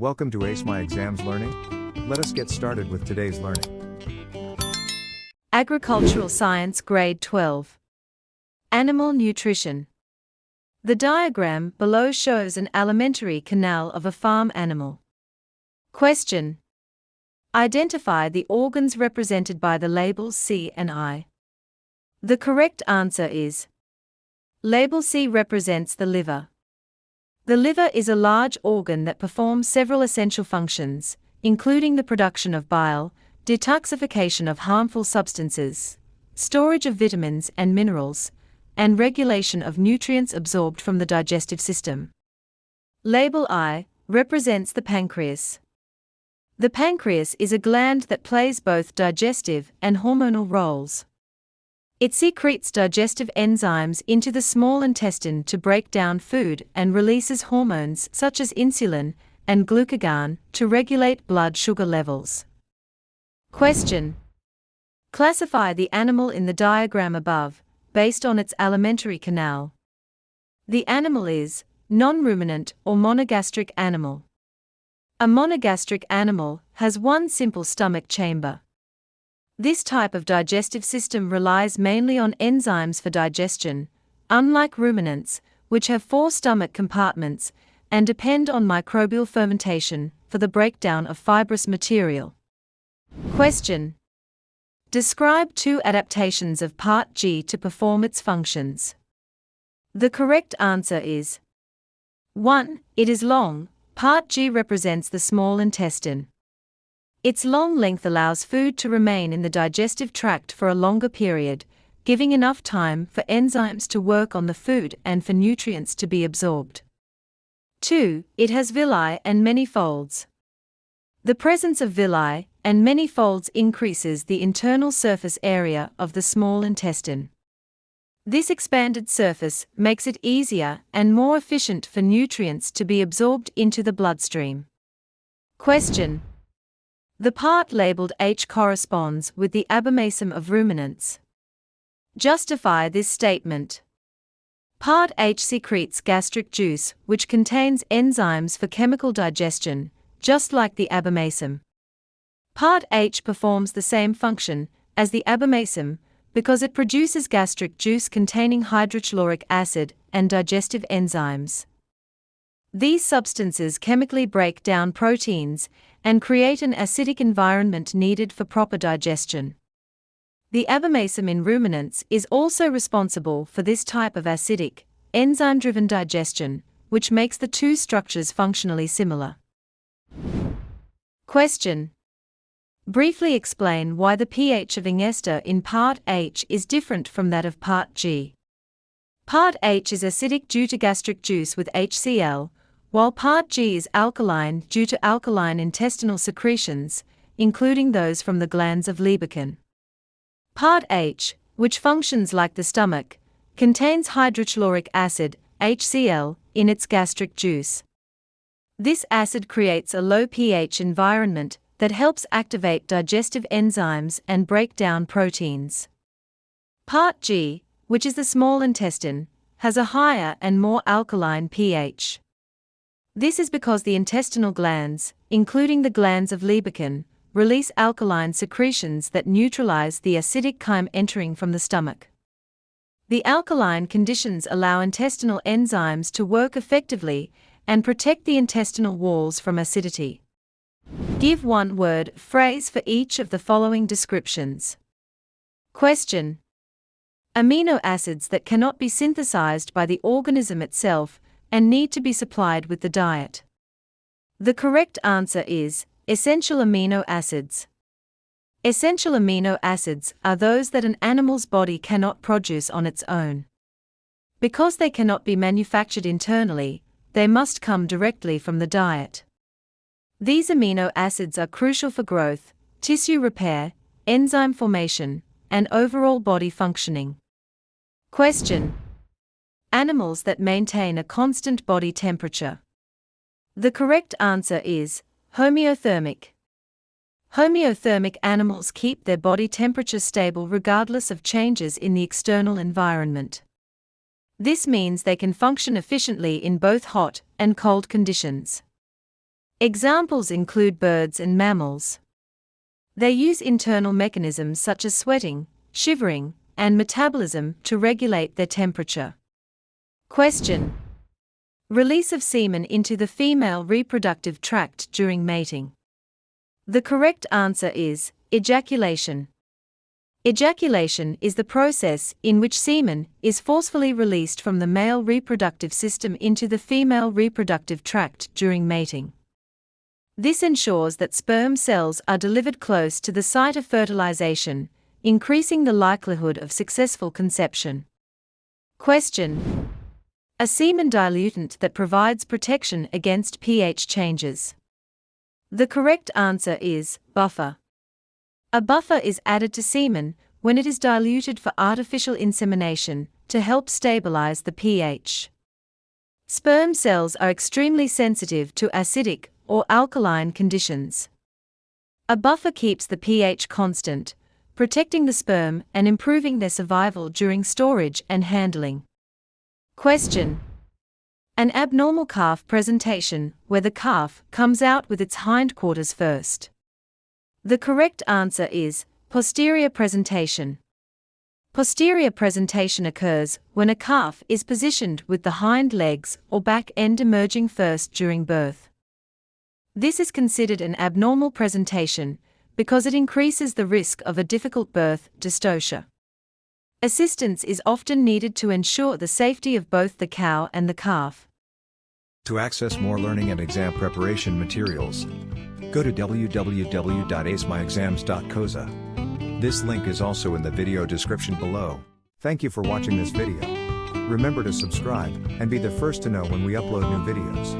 Welcome to Ace My Exams Learning. Let us get started with today's learning. Agricultural Science Grade 12. Animal Nutrition. The diagram below shows an alimentary canal of a farm animal. Question. Identify the organs represented by the labels C and I. The correct answer is Label C represents the liver. The liver is a large organ that performs several essential functions, including the production of bile, detoxification of harmful substances, storage of vitamins and minerals, and regulation of nutrients absorbed from the digestive system. Label I represents the pancreas. The pancreas is a gland that plays both digestive and hormonal roles. It secretes digestive enzymes into the small intestine to break down food and releases hormones such as insulin and glucagon to regulate blood sugar levels. Question. Classify the animal in the diagram above, based on its alimentary canal. The animal is non-ruminant or monogastric animal. A monogastric animal has one simple stomach chamber. This type of digestive system relies mainly on enzymes for digestion, unlike ruminants, which have 4 stomach compartments and depend on microbial fermentation for the breakdown of fibrous material. Question. Describe 2 adaptations of Part G to perform its functions. The correct answer is 1. It is long. Part G represents the small intestine. Its long length allows food to remain in the digestive tract for a longer period, giving enough time for enzymes to work on the food and for nutrients to be absorbed. 2. It has villi and many folds. The presence of villi and many folds increases the internal surface area of the small intestine. This expanded surface makes it easier and more efficient for nutrients to be absorbed into the bloodstream. Question. The part labeled H corresponds with the abomasum of ruminants. Justify this statement. Part H secretes gastric juice, which contains enzymes for chemical digestion, just like the abomasum. Part H performs the same function as the abomasum because it produces gastric juice containing hydrochloric acid and digestive enzymes. These substances chemically break down proteins and create an acidic environment needed for proper digestion. The abomasum in ruminants is also responsible for this type of acidic, enzyme-driven digestion, which makes the 2 structures functionally similar. Question. Briefly explain why the pH of ingesta in Part H is different from that of Part G. Part H is acidic due to gastric juice with HCl, while Part G is alkaline due to alkaline intestinal secretions, including those from the glands of Lieberkühn. Part H, which functions like the stomach, contains hydrochloric acid, HCl, in its gastric juice. This acid creates a low pH environment that helps activate digestive enzymes and break down proteins. Part G, which is the small intestine, has a higher and more alkaline pH. This is because the intestinal glands, including the glands of Lieberkühn, release alkaline secretions that neutralize the acidic chyme entering from the stomach. The alkaline conditions allow intestinal enzymes to work effectively and protect the intestinal walls from acidity. Give one-word phrase for each of the following descriptions. Question. Amino acids that cannot be synthesized by the organism itself and need to be supplied with the diet. The correct answer is essential amino acids. Essential amino acids are those that an animal's body cannot produce on its own. Because they cannot be manufactured internally, they must come directly from the diet. These amino acids are crucial for growth, tissue repair, enzyme formation, and overall body functioning. Question. Animals that maintain a constant body temperature. The correct answer is homeothermic. Homeothermic animals keep their body temperature stable regardless of changes in the external environment. This means they can function efficiently in both hot and cold conditions. Examples include birds and mammals. They use internal mechanisms such as sweating, shivering, and metabolism to regulate their temperature. Question: release of semen into the female reproductive tract during mating. The correct answer is ejaculation. Ejaculation is the process in which semen is forcefully released from the male reproductive system into the female reproductive tract during mating. This ensures that sperm cells are delivered close to the site of fertilization, increasing the likelihood of successful conception. Question: a semen diluent that provides protection against pH changes. The correct answer is buffer. A buffer is added to semen when it is diluted for artificial insemination to help stabilize the pH. Sperm cells are extremely sensitive to acidic or alkaline conditions. A buffer keeps the pH constant, protecting the sperm and improving their survival during storage and handling. Question: an abnormal calf presentation where the calf comes out with its hindquarters first. The correct answer is posterior presentation. Posterior presentation occurs when a calf is positioned with the hind legs or back end emerging first during birth. This is considered an abnormal presentation because it increases the risk of a difficult birth, dystocia. Assistance is often needed to ensure the safety of both the cow and the calf. To access more learning and exam preparation materials, go to www.acemyexams.coza. This link is also in the video description below. Thank you for watching this video. Remember to subscribe and be the first to know when we upload new videos.